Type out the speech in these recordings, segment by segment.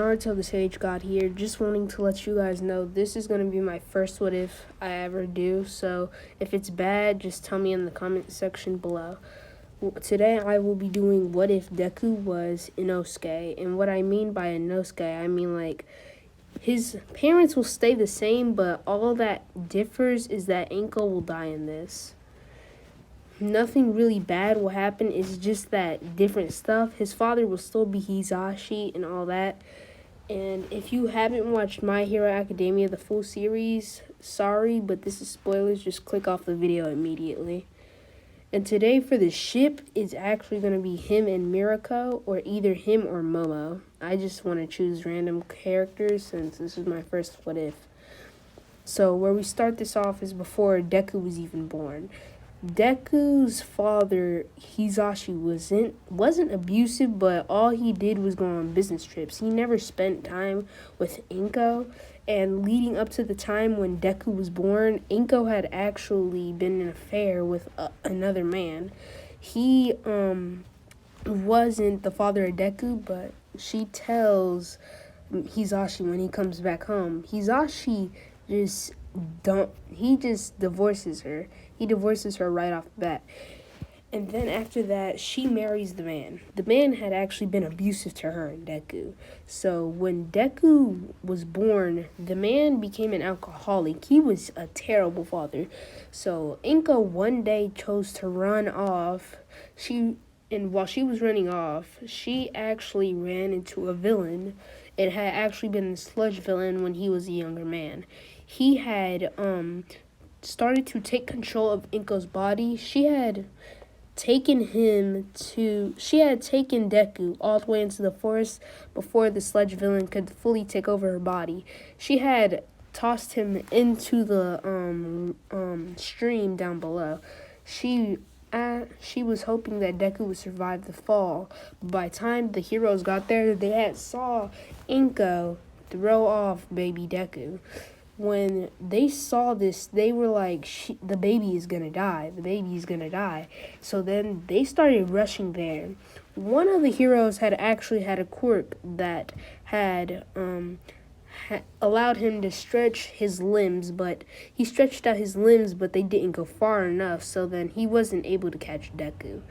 Naruto the Sage God here, just wanting to let you guys know this is going to be my first what if I ever do, so if it's bad, just tell me in the comment section below. Today I will be doing what if Deku was Inosuke, and what I mean by Inosuke, I mean like his parents will stay the same, but all that differs is that Inko will die in this. Nothing really bad will happen. It's just that different stuff. His father will still be Hisashi and all that. And if you haven't watched My Hero Academia, the full series, sorry, but this is spoilers. Just click off the video immediately. And today for the ship is actually going to be him and Mirako, or either him or Momo. I just want to choose random characters since this is my first what if. So where we start this off is before Deku was even born. Deku's father, Hisashi, wasn't abusive, but all he did was go on business trips. He never spent time with Inko, and leading up to the time when Deku was born, Inko had actually been in an affair with another man. He wasn't the father of Deku, but she tells Hisashi when he comes back home. Hisashi just divorces her. He divorces her right off the bat. And then after that, she marries the man. The man had actually been abusive to her and Deku. So when Deku was born, the man became an alcoholic. He was a terrible father. So Inko one day chose to run off. And while she was running off, she actually ran into a villain. It had actually been the sludge villain when he was a younger man. He had started to take control of Inko's body. She had taken Deku all the way into the forest before the sludge villain could fully take over her body. She had tossed him into the stream down below. She was hoping that Deku would survive the fall. By the time the heroes got there, they had saw Inko throw off baby Deku. When they saw this, they were like, the baby is gonna die. The baby is gonna die. So then they started rushing there. One of the heroes had actually had a quirk that had allowed him to stretch his limbs, but he stretched out his limbs, but they didn't go far enough, so then he wasn't able to catch Deku.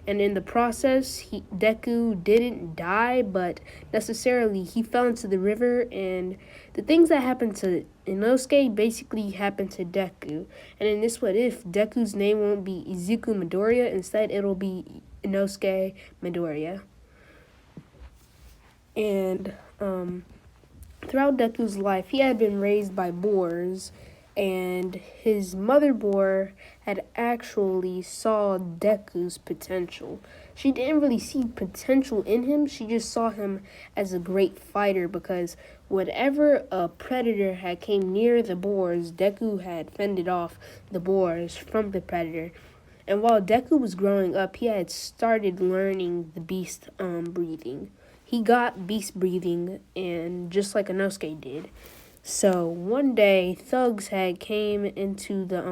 And in the process, Deku didn't die, but necessarily he fell into the river, and the things that happened to Inosuke basically happened to Deku. And in this what if, Deku's name won't be Izuku Midoriya, instead it'll be Inosuke Midoriya. And throughout Deku's life, he had been raised by boars, and his mother boar had actually saw Deku's potential. She didn't really see potential in him, she just saw him as a great fighter, because whenever a predator had came near the boars, Deku had fended off the boars from the predator. And while Deku was growing up, he had started learning the beast breathing. He got beast breathing, and just like Inosuke did. So one day, thugs had came into the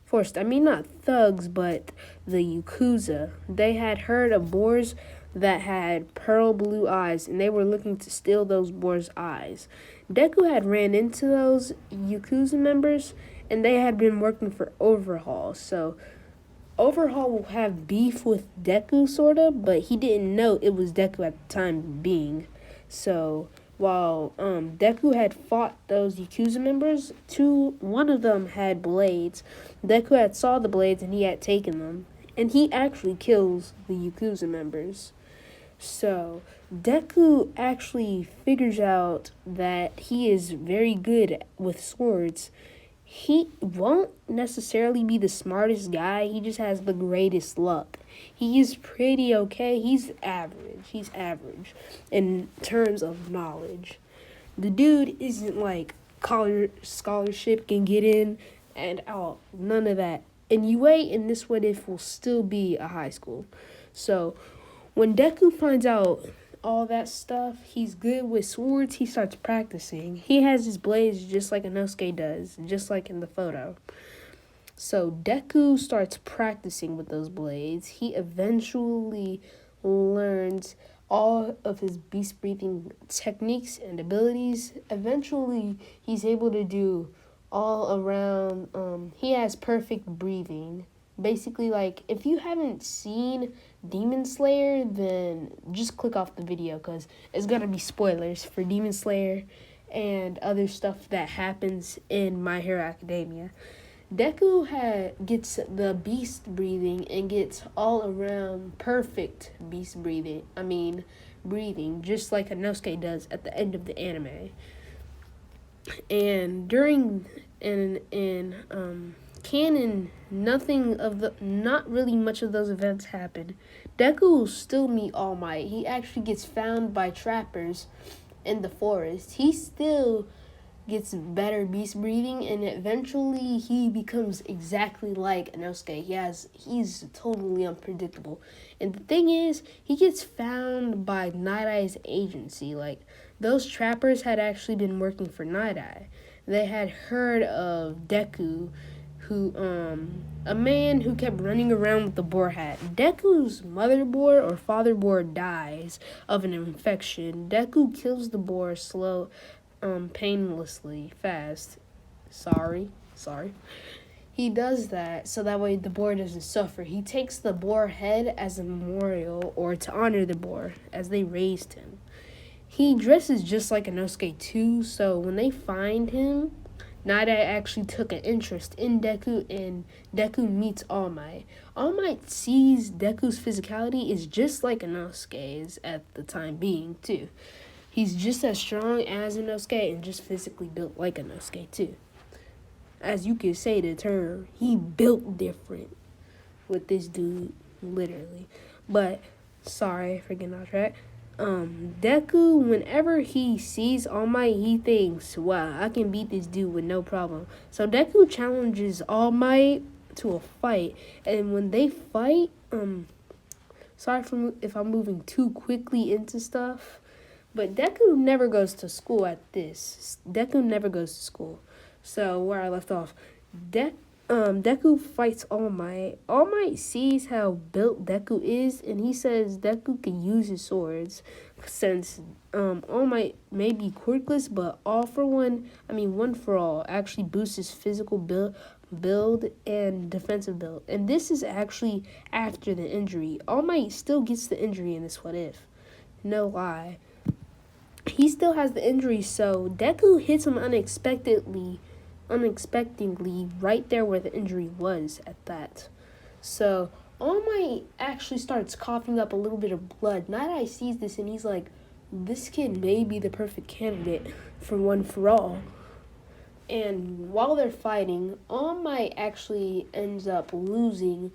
forest. I mean, not thugs, but the Yakuza. They had heard of boars that had pearl blue eyes, and they were looking to steal those boars' eyes. Deku had ran into those Yakuza members, and they had been working for Overhaul. So Overhaul will have beef with Deku, sorta, but he didn't know it was Deku at the time being. So while Deku had fought those Yakuza members, one of them had blades. Deku had saw the blades and he had taken them. And he actually kills the Yakuza members. So Deku actually figures out that he is very good with swords. He won't necessarily be the smartest guy, he just has the greatest luck. He is pretty okay, he's average in terms of knowledge. The dude isn't like college scholarship can get in and out, none of that. And UA in this what if will still be a high school. So when Deku finds out all that stuff, he's good with swords, he starts practicing. He has his blades just like Inosuke does, just like in the photo. So Deku starts practicing with those blades. He eventually learns all of his beast breathing techniques and abilities, eventually he's able to do all around, he has perfect breathing. Basically, like, if you haven't seen Demon Slayer, then just click off the video, because it's gonna be spoilers for Demon Slayer and other stuff that happens in My Hero Academia. Deku gets the beast breathing and gets all around perfect beast breathing, just like Inosuke does at the end of the anime. And during in canon, not really much of those events happen. Deku will still meet All Might. He actually gets found by trappers in the forest. He still gets better beast breathing, and eventually he becomes exactly like Inosuke. He's totally unpredictable. And the thing is, he gets found by Night Eye's agency. Like, those trappers had actually been working for Night Eye. They had heard of Deku, who a man who kept running around with the boar hat. Deku's mother boar or father boar dies of an infection. Deku kills the boar painlessly fast. Sorry. He does that so that way the boar doesn't suffer. He takes the boar head as a memorial, or to honor the boar as they raised him. He dresses just like Inosuke too, so when they find him, Night Eye actually took an interest in Deku, and Deku meets All Might. All Might sees Deku's physicality is just like Inosuke's at the time being too. He's just as strong as Inosuke and just physically built like Inosuke too. As you could say the term, he built different with this dude, literally. But, sorry for getting off track. Deku, whenever he sees All Might, he thinks, wow, I can beat this dude with no problem. So Deku challenges All Might to a fight. And when they fight, sorry if I'm moving too quickly into stuff, but Deku never goes to school at this. Deku never goes to school. So where I left off, Deku fights All Might. All Might sees how built Deku is, and he says Deku can use his swords, since All Might may be quirkless, but one for all actually boosts his physical build and defensive build. And this is actually after the injury. All Might still gets the injury in this What If. No lie. He still has the injury, so Deku hits him unexpectedly right there where the injury was at that. So All Might actually starts coughing up a little bit of blood. Night Eye sees this and he's like, this kid may be the perfect candidate for One For All. And while they're fighting, All Might actually ends up losing.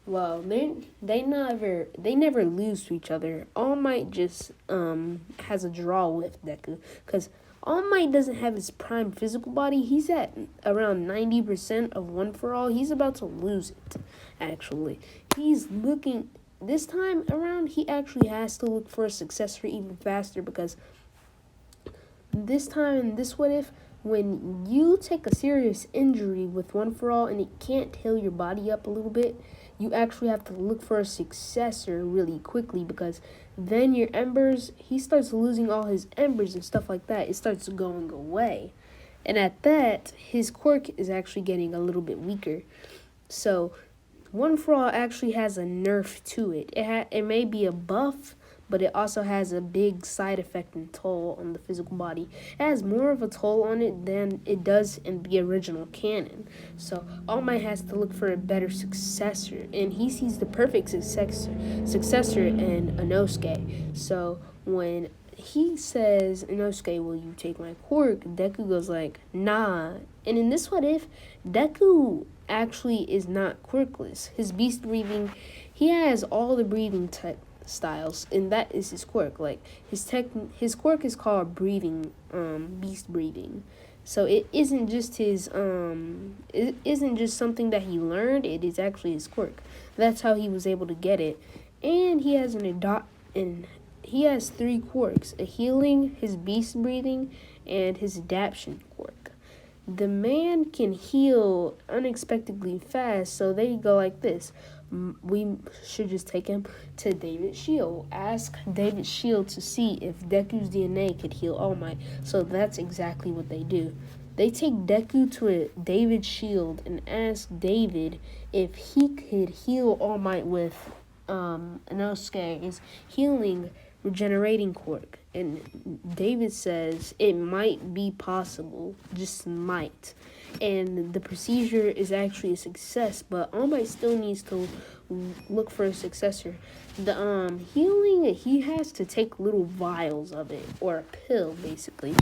Well, they never lose to each other. All Might just has a draw with Deku, because All Might doesn't have his prime physical body. He's at around 90% of One For All. He's about to lose it, actually. He's looking, this time around, he actually has to look for a successor even faster, because this time in this What If, when you take a serious injury with One For All and it can't heal your body up a little bit, you actually have to look for a successor really quickly, because then your embers, he starts losing all his embers and stuff like that. It starts going away. And at that, his quirk is actually getting a little bit weaker. So One For All actually has a nerf to it. It may be a buff, but it also has a big side effect and toll on the physical body. It has more of a toll on it than it does in the original canon. So All Might has to look for a better successor, and he sees the perfect successor in Inosuke. So when he says, Inosuke, will you take my quirk? Deku goes like, nah. And in this What If, Deku actually is not quirkless. His beast breathing, he has all the breathing styles, and that is his quirk. Like, his quirk is called beast breathing. So it isn't just it isn't just something that he learned, it is actually his quirk. That's how he was able to get it. And he has he has 3 quirks: a healing, his beast breathing, and his adaptation quirk. The man can heal unexpectedly fast, so they go like this. we should just take him to David Shield. Ask David Shield to see if Deku's DNA could heal All Might. So that's exactly what they do. They take Deku to a David Shield and ask David if he could heal All Might with Inosuke's healing regenerating quirk. And David says it might be possible, just might. And the procedure is actually a success, but All Might still needs to look for a successor. The healing, he has to take little vials of it, or a pill basically.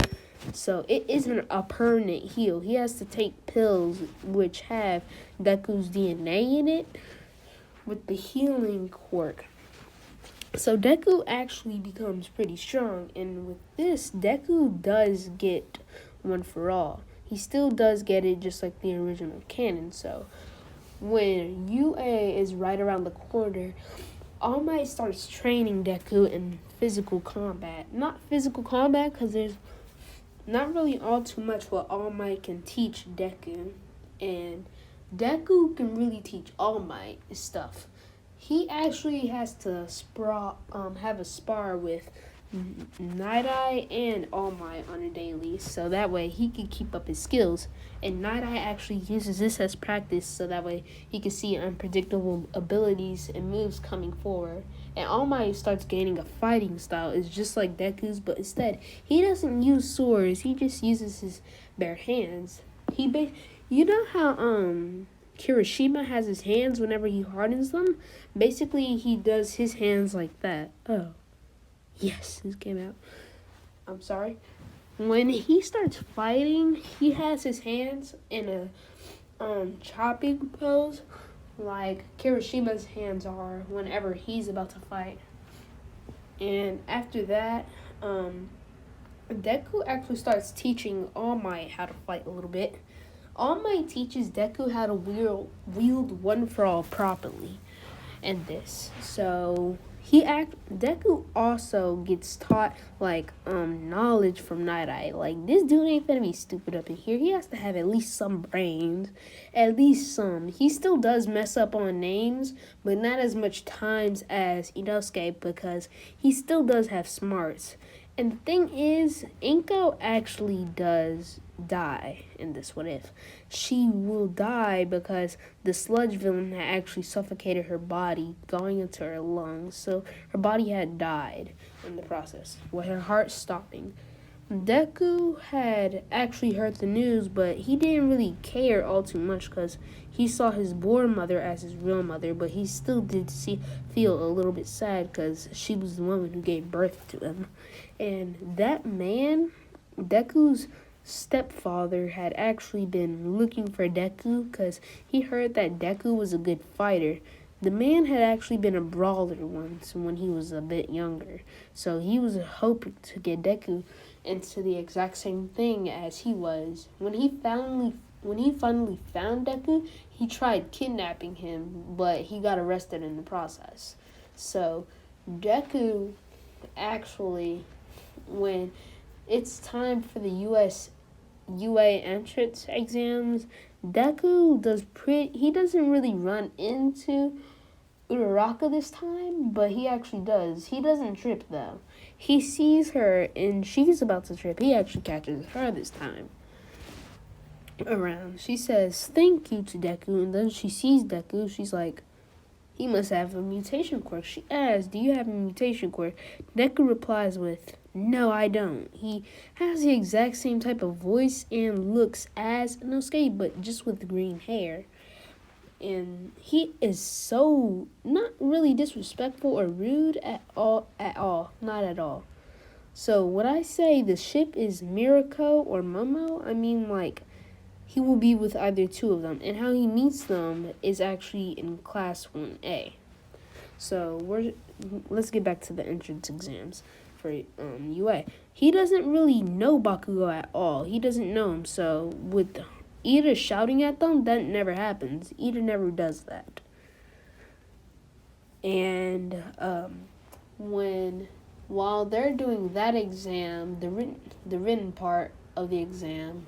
So it isn't a permanent heal. He has to take pills which have Deku's DNA in it with the healing quirk. So Deku actually becomes pretty strong, and with this, Deku does get One for All. He still does get it just like the original canon. So when UA is right around the corner, All Might starts training Deku in physical combat. Not physical combat because there's not really all too much what All Might can teach Deku. And Deku can really teach All Might stuff. He actually has to have a spar with Night Eye and All Might on a daily, so that way he can keep up his skills. And Night Eye actually uses this as practice, so that way he can see unpredictable abilities and moves coming forward. And All Might starts gaining a fighting style. It's just like Deku's, but instead he doesn't use swords. He just uses his bare hands. You know how Kirishima has his hands whenever he hardens them? Basically, he does his hands like that. Oh. Yes, this came out. I'm sorry. When he starts fighting, he has his hands in a chopping pose, like Kirishima's hands are whenever he's about to fight. And after that, Deku actually starts teaching All Might how to fight a little bit. All Might teaches Deku how to wield One for All properly. And this. So Deku also gets taught knowledge from Night Eye. Like, this dude ain't gonna be stupid up in here. He has to have at least some brains. At least some. He still does mess up on names, but not as much times as Inosuke because he still does have smarts. And the thing is, Inko actually does die in this What If. She will die because the sludge villain had actually suffocated her body going into her lungs. So her body had died in the process, with her heart stopping. Deku had actually heard the news, but he didn't really care all too much because he saw his born mother as his real mother, but he still did feel a little bit sad because she was the woman who gave birth to him. And that man, Deku's stepfather, had actually been looking for Deku because he heard that Deku was a good fighter. The man had actually been a brawler once when he was a bit younger, so he was hoping to get Deku into the exact same thing as he was. When he finally found Deku, he tried kidnapping him, but he got arrested in the process. So Deku actually, when it's time for the UA entrance exams, Deku he doesn't really run into Uraraka this time, but he actually does. He doesn't trip though. He sees her and she's about to trip. He actually catches her this time around. She says thank you to Deku, and then she sees Deku. She's like, he must have a mutation quirk. She asks, do you have a mutation quirk? Deku replies with, no, I don't. He has the exact same type of voice and looks as Inosuke, but just with green hair. And he is so not really disrespectful or rude at all, not at all. So when I say the ship is Mirako or Momo, I mean he will be with either two of them, and how he meets them is actually in class 1A. So let's get back to the entrance exams for UA. He doesn't really know Bakugo at all. He doesn't know him, so with Ida shouting at them, that never happens. Ida never does that. And while they're doing that exam, the written part of the exam,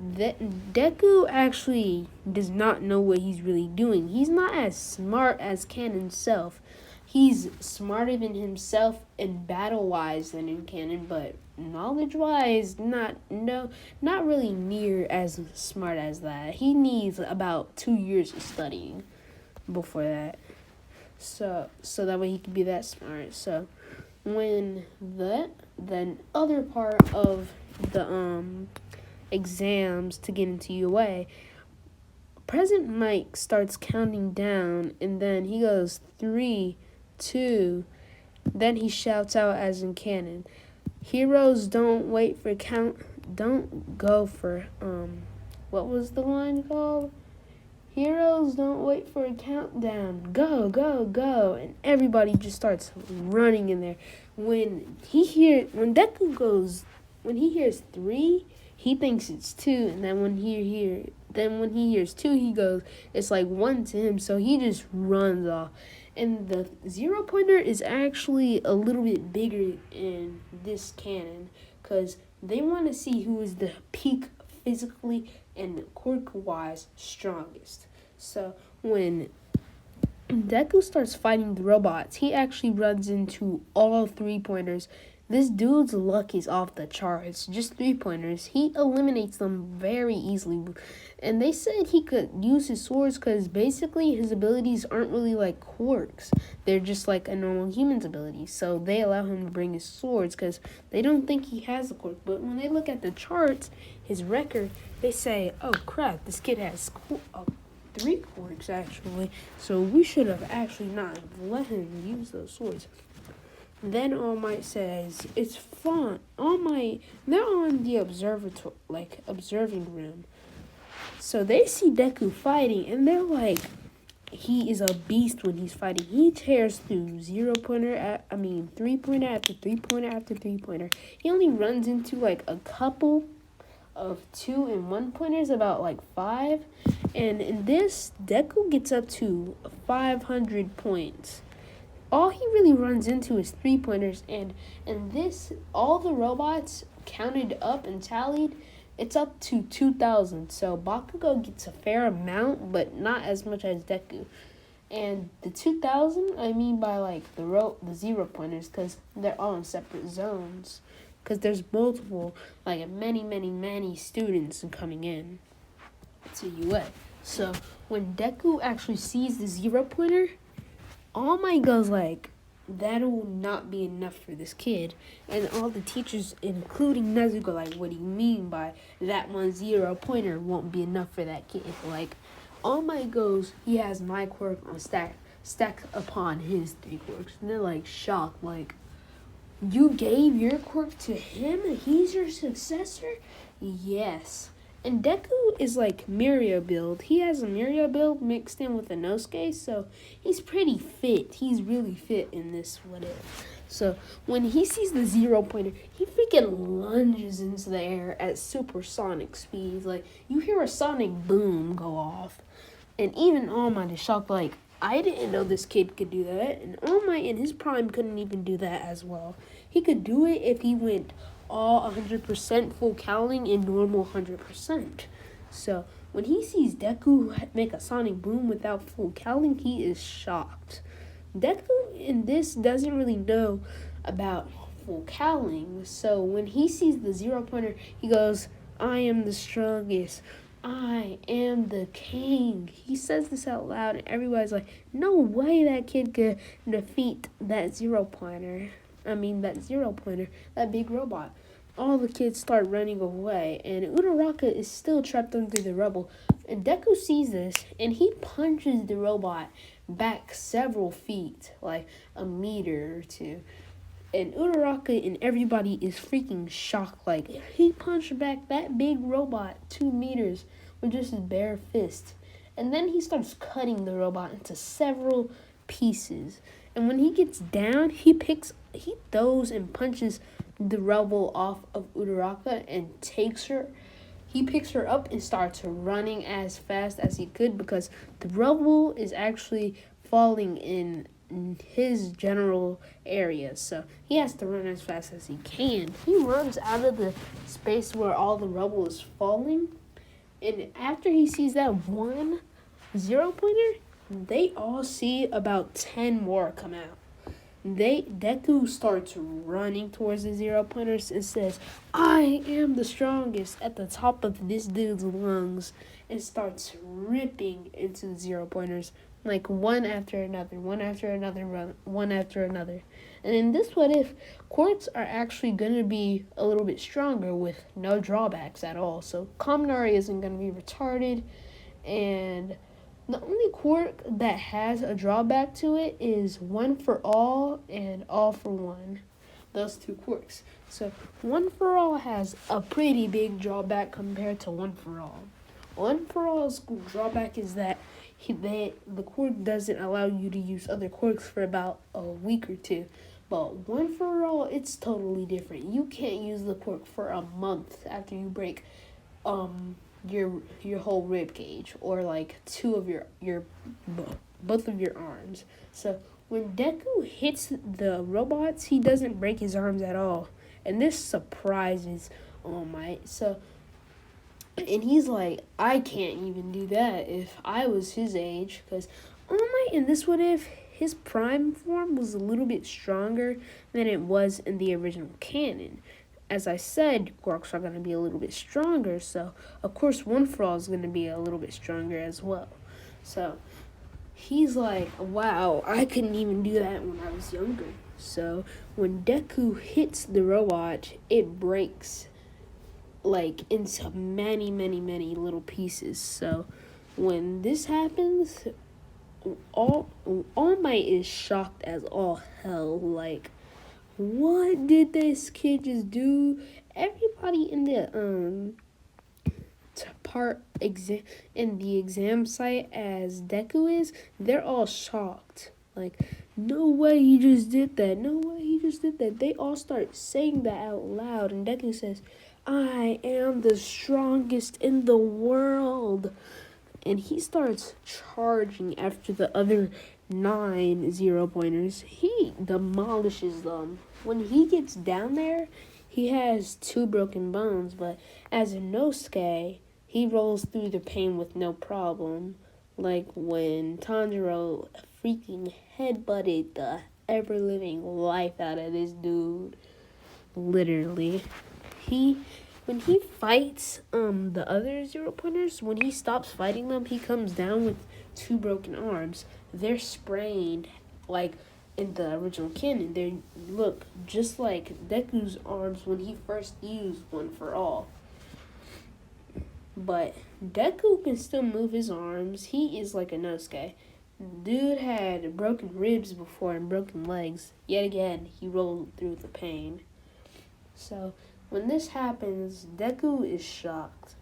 Deku actually does not know what he's really doing. He's not as smart as Ken himself. He's smarter than himself in battle wise than in canon, but knowledge wise, not really near as smart as that. He needs about 2 years of studying before that. So that way he can be that smart. So when the other part of the exams to get into UA, President Mike starts counting down, and then he goes 3, 2. Then he shouts out as in canon, "Heroes don't wait for don't go for what was the line called? Heroes don't wait for a countdown. Go, go, go." And everybody just starts running in there. When he hears 3, he thinks it's 2, and then when he hears 2, he goes, it's like 1 to him, so he just runs off. And the 0-pointer is actually a little bit bigger in this canon, because they want to see who is the peak physically and quirk-wise strongest. So when Deku starts fighting the robots, he actually runs into all 3-pointers. This dude's luck is off the charts. Just 3-pointers. He eliminates them very easily. And they said he could use his swords because basically his abilities aren't really like quirks. They're just like a normal human's abilities. So they allow him to bring his swords because they don't think he has a quirk. But when they look at the charts, his record, they say, oh crap, this kid has 3 quirks actually. So we should have actually not let him use those swords. Then All Might says, it's fun. They're on the observing room. So they see Deku fighting, and they're like, he is a beast when he's fighting. He tears through 3-pointer after 3-pointer after 3-pointer. He only runs into like a couple of 2 and 1-pointers, about like 5. And in this, Deku gets up to 500 points. All he really runs into is 3-pointers, and this, all the robots counted up and tallied, it's up to 2,000. So Bakugo gets a fair amount, but not as much as Deku. And the 2,000, I mean by like the 0-pointers, because they're all in separate zones. Because there's multiple, like many students coming in to UA. So when Deku actually sees the 0-pointer, All Might goes like, that will not be enough for this kid. And all the teachers, including Nezuko, like, what do you mean by that 0-pointer won't be enough for that kid? Like, All Might goes, he has my quirk on stacked upon his 3 quirks. And they're like shocked, like, you gave your quirk to him and he's your successor? Yes. And Deku is like Mirio build. He has a Mirio build mixed in with a Inosuke, so he's pretty fit. He's really fit in this what-if. So when he sees the 0-pointer, he freaking lunges into the air at supersonic speeds. Like, you hear a sonic boom go off. And even All Might is shocked, like, I didn't know this kid could do that. And All Might in his prime couldn't even do that as well. He could do it if he went all 100% full cowling in normal 100%. So when he sees Deku make a sonic boom without full cowling, he is shocked. Deku in this doesn't really know about full cowling. So when he sees the 0-pointer, he goes, I am the strongest. I am the king. He says this out loud, and everybody's like, no way that kid could defeat that 0-pointer. That big robot. All the kids start running away, and Uraraka is still trapped under the rubble. And Deku sees this, and he punches the robot back several feet, like a meter or 2. And Uraraka and everybody is freaking shocked. Like, he punched back that big robot 2 meters with just his bare fist. And then he starts cutting the robot into several pieces. And when he gets down, he throws and punches the rubble off of Uraraka and he picks her up and starts running as fast as he could, because the rubble is actually falling in his general area, so he has to run as fast as he can. He runs out of the space where all the rubble is falling, And after he sees that one 0-pointer, they all see about 10 more come out. Deku starts running towards the 0-pointers and says, "I am the strongest," at the top of this dude's lungs, and starts ripping into the 0-pointers like one after another, one after another, one after another. And in this what if, quirks are actually going to be a little bit stronger with no drawbacks at all. So Kaminari isn't going to be retarded, and the only quirk that has a drawback to it is One for All and All for One. Those two quirks. So One for All has a pretty big drawback compared to One for All. One for All's drawback is that the quirk doesn't allow you to use other quirks for about a week or two. But One for All, it's totally different. You can't use the quirk for a month after you break your whole rib cage, or like two of your both of your arms. So when Deku hits the robots, he doesn't break his arms at all, and this surprises All Might. And he's like, I can't even do that if I was his age, because All Might in this what if, his prime form was a little bit stronger than it was in the original canon. As I said, quirks are going to be a little bit stronger, so of course One for All is going to be a little bit stronger as well. So he's like, wow, I couldn't even do that when I was younger. So when Deku hits the robot, it breaks like into many, many, many little pieces. So when this happens, All Might is shocked as all hell. Like, what did this kid just do? Everybody in the exam site as Deku is, they're all shocked. Like, no way he just did that. No way he just did that. They all start saying that out loud, and Deku says, "I am the strongest in the world." And he starts charging after the other 9 0-pointers. He demolishes them. When he gets down there, he has 2 broken bones, but as a Inosuke, he rolls through the pain with no problem. Like when Tanjiro freaking headbutted the ever-living life out of this dude. Literally. When he fights the other 0-pointers, when he stops fighting them, he comes down with 2 broken arms. They're sprained like in the original canon. They look just like Deku's arms when he first used One for All. But Deku can still move his arms. He is like a Inosuke. Dude had broken ribs before and broken legs. Yet again, he rolled through the pain. So when this happens, Deku is shocked.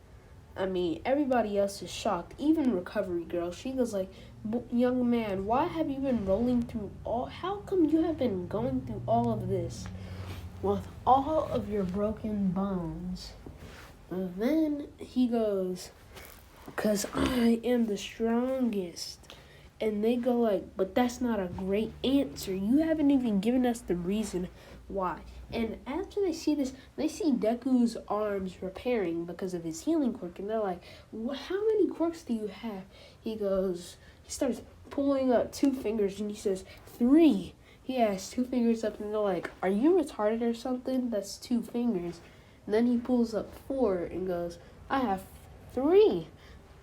I mean, everybody else is shocked. Even Recovery Girl, she goes like, "Young man, why have you been rolling through how come you have been going through all of this with all of your broken bones?" And then he goes, "'Cause I am the strongest." And they go like, "But that's not a great answer. You haven't even given us the reason why." And after they see this, they see Deku's arms repairing because of his healing quirk. And they're like, "How many quirks do you have?" He starts pulling up 2 fingers and he says, 3. He has 2 fingers up and they're like, "Are you retarded or something? That's 2 fingers. And then he pulls up 4 and goes, "I have 3.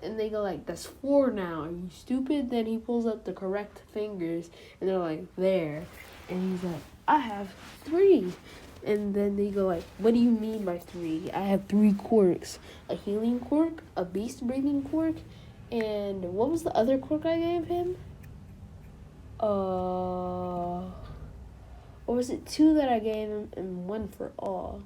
And they go like, "That's 4 now. Are you stupid?" Then he pulls up the correct fingers and they're like, "There." And he's like, "I have 3. And then they go like, "What do you mean by 3? I have 3 quirks. A healing quirk, a beast breathing quirk, and what was the other quirk I gave him? Or was it 2 that I gave him and 1 for all?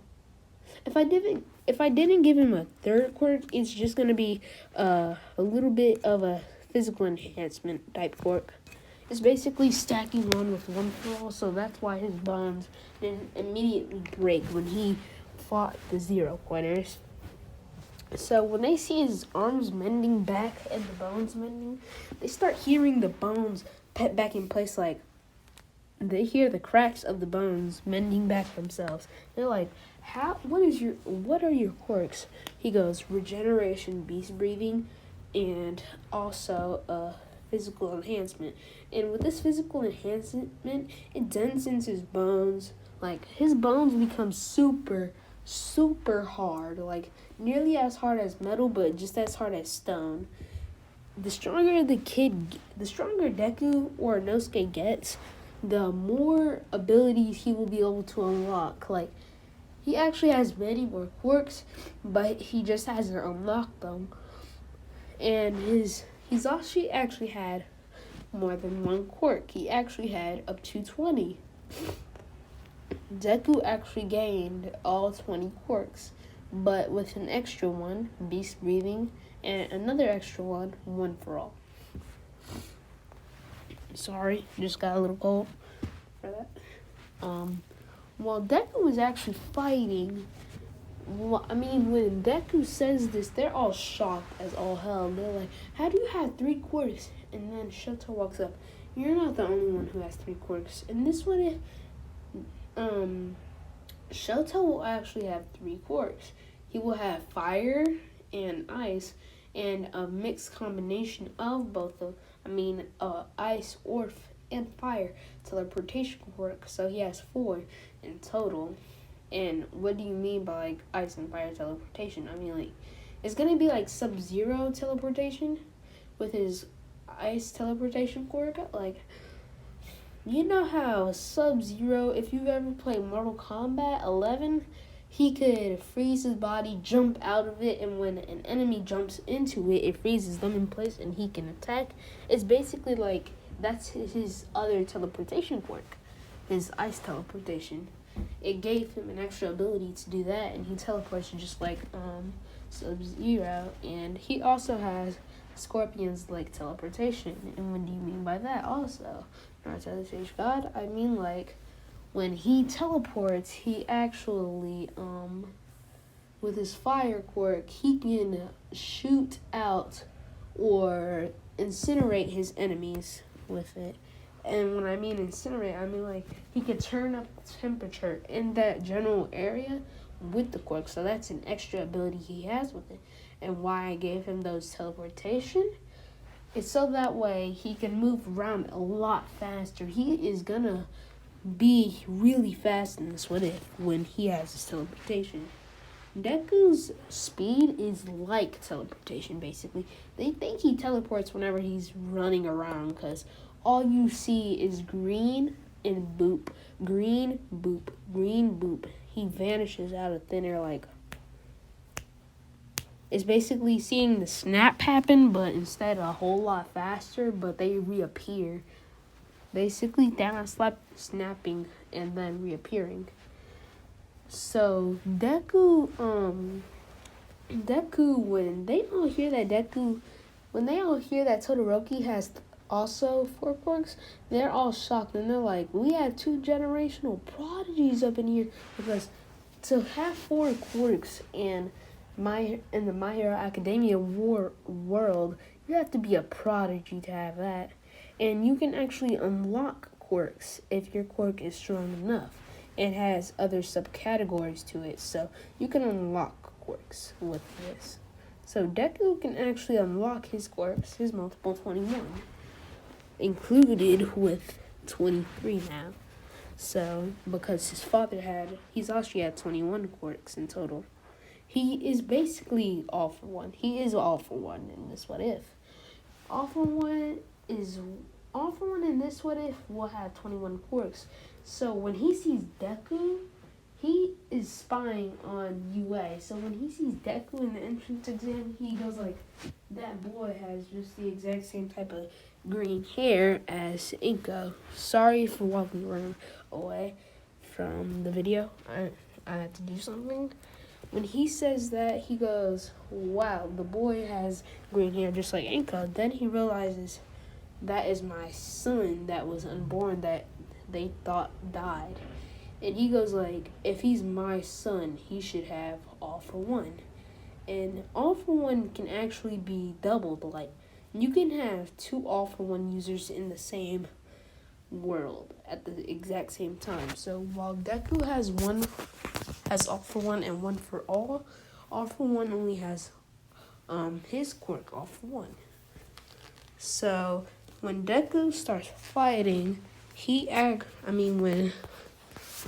If I didn't give him a 3rd quirk, it's just gonna be a little bit of a physical enhancement type quirk. It's basically stacking on with One for All, so that's why his bones didn't immediately break when he fought the 0-pointers. So when they see his arms mending back and the bones mending, they start hearing the bones pet back in place. Like, they hear the cracks of the bones mending back themselves. They're like, what are your quirks? He goes, regeneration, beast breathing, and also physical enhancement. And with this physical enhancement, it dents into his bones. Like, his bones become super, super hard. Like, nearly as hard as metal, but just as hard as stone. The stronger Deku or Inosuke gets, the more abilities he will be able to unlock. Like, he actually has many more quirks, but he just hasn't unlocked them. And he's actually had more than one quirk. He actually had up to 20. Deku actually gained all 20 quirks, but with an extra one, beast breathing, and another extra one for all. Sorry, just got a little cold for that. While Deku was actually fighting, when Deku says this, they're all shocked as all hell. They're like, how do you have 3 quirks? And then Shoto walks up. You're not the only one who has 3 quirks. And this one, Shoto will actually have 3 quirks. He will have fire and ice, and a mixed combination of both of, ice and fire teleportation quirk. So he has 4 in total. And what do you mean by like ice and fire teleportation? It's gonna be like Sub-Zero teleportation with his ice teleportation quirk. Like, you know how Sub-Zero, if you've ever played Mortal Kombat 11, he could freeze his body, jump out of it, and when an enemy jumps into it, it freezes them in place and he can attack. It's basically like that's his other teleportation quirk, his ice teleportation. It gave him an extra ability to do that, and he teleports just like Sub-Zero. And he also has Scorpion's like teleportation. And what do you mean by that? Also, Naruto Sage God. Like when he teleports, he actually with his fire quirk, he can shoot out or incinerate his enemies with it. And when I mean incinerate, like he can turn up the temperature in that general area with the quirk. So that's an extra ability he has with it. And why I gave him those teleportation is so that way he can move around a lot faster. He is gonna be really fast in this What If when he has his teleportation. Deku's speed is like teleportation, basically. They think he teleports whenever he's running around, because all you see is green and boop, green, boop, green, boop. He vanishes out of thin air like... It's basically seeing the snap happen, but instead a whole lot faster, but they reappear. Basically, snapping and then reappearing. So, Deku, when they all hear that Todoroki has also 4 quirks, they're all shocked, and they're like, we have 2 generational prodigies up in here, because to have 4 quirks in the My Hero Academia world, you have to be a prodigy to have that. And you can actually unlock quirks if your quirk is strong enough. It has other subcategories to it, so you can unlock quirks with this. So Deku can actually unlock his quirks, his multiple 21, included with 23 now. So, because he's actually had 21 quirks in total. He is basically all for one. He is all for one in this What If. All for one in this What If will have 21 quirks. So when he sees Deku, he is spying on UA. So when he sees Deku in the entrance exam, he goes like, that boy has just the exact same type of green hair as Inko. Sorry for walking away from the video. I had to do something. When he says that, he goes, wow, the boy has green hair just like Inko. Then he realizes, that is my son that was unborn that they thought died. And he goes like, if he's my son, he should have all for one. And all for one can actually be doubled. Like, you can have 2 all for one users in the same world at the exact same time. So while Deku has one has all for one and one for all. All for one only has his quirk, all for one. So when Deku starts fighting, when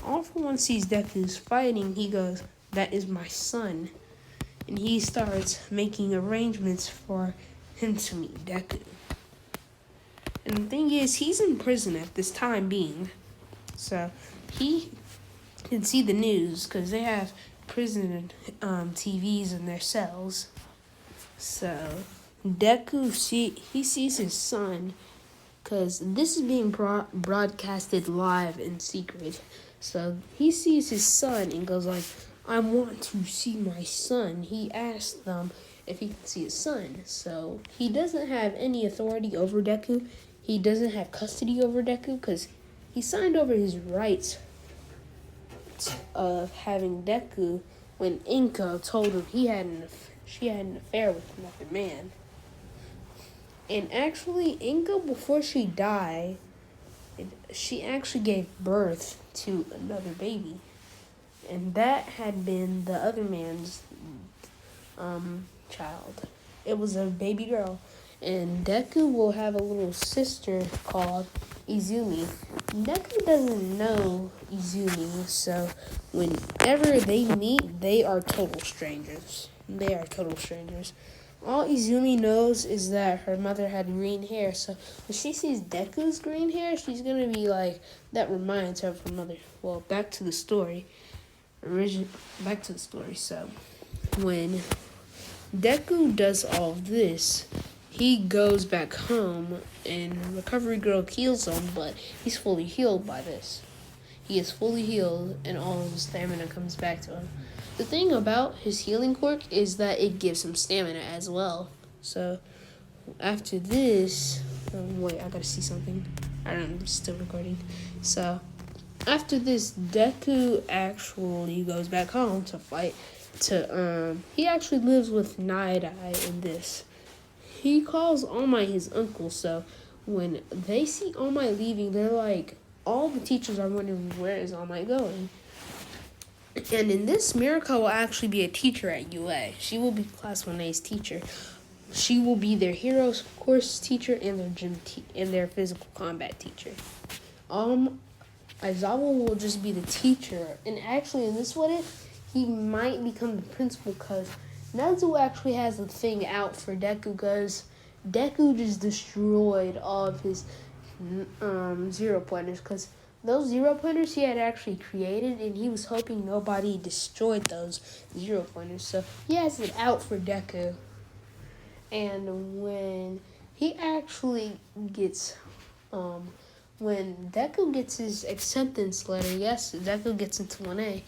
all for one sees Deku's fighting, he goes, "That is my son." And he starts making arrangements for him to meet Deku. And the thing is, he's in prison at this time being. So he can see the news because they have prison TVs in their cells. So Deku sees his son because this is being broadcasted live in secret. So he sees his son and goes like, "I want to see my son." He asked them if he can see his son. So he doesn't have any authority over Deku. He doesn't have custody over Deku because he signed over his rights of having Deku when Inko told him she had an affair with another man. And actually, Inko, before she died, she actually gave birth to another baby. And that had been the other man's child. It was a baby girl. And Deku will have a little sister called Izumi. Deku doesn't know Izumi, so whenever they meet, they are total strangers. All Izumi knows is that her mother had green hair, so when she sees Deku's green hair, she's gonna be like, that reminds her of her mother. Well, back to the story. So when Deku does all of this, he goes back home and Recovery Girl heals him, but he's fully healed by this. He is fully healed and all of his stamina comes back to him. The thing about his healing quirk is that it gives him stamina as well. So after this, wait, I gotta see something. I'm still recording. So after this, Deku actually goes back home to fight. He actually lives with Night Eye in this. He calls All Might his uncle, so when they see All Might leaving, they're like, all the teachers are wondering, where is All Might going? And in this, Miracle will actually be a teacher at UA. She will be Class 1A's teacher. She will be their heroes course teacher and their and their physical combat teacher. Aizawa will just be the teacher. And actually, in this what if, he might become the principal because Nezu actually has a thing out for Deku because Deku just destroyed all of his zero pointers because those zero pointers he had actually created and he was hoping nobody destroyed those zero pointers. So he has it out for Deku. And when he actually gets, when Deku gets his acceptance letter, yes, Deku gets into 1A,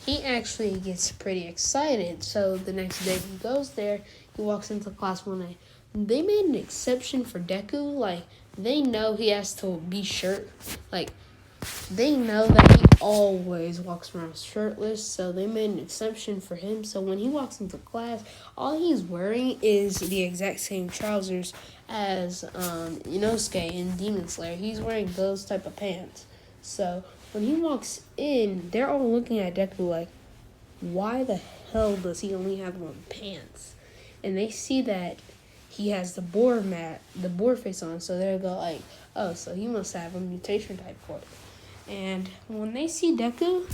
he actually gets pretty excited. So the next day he goes there, he walks into Class 1A. They made an exception for Deku, like, they know he has to be they know that he always walks around shirtless, so they made an exception for him. So when he walks into class, all he's wearing is the exact same trousers as Inosuke in Demon Slayer. He's wearing those type of pants. So when he walks in, they're all looking at Deku like, why the hell does he only have on pants? And they see that he has the boar face on, so they go like, oh, so he must have a mutation type for it. And when they see Deku,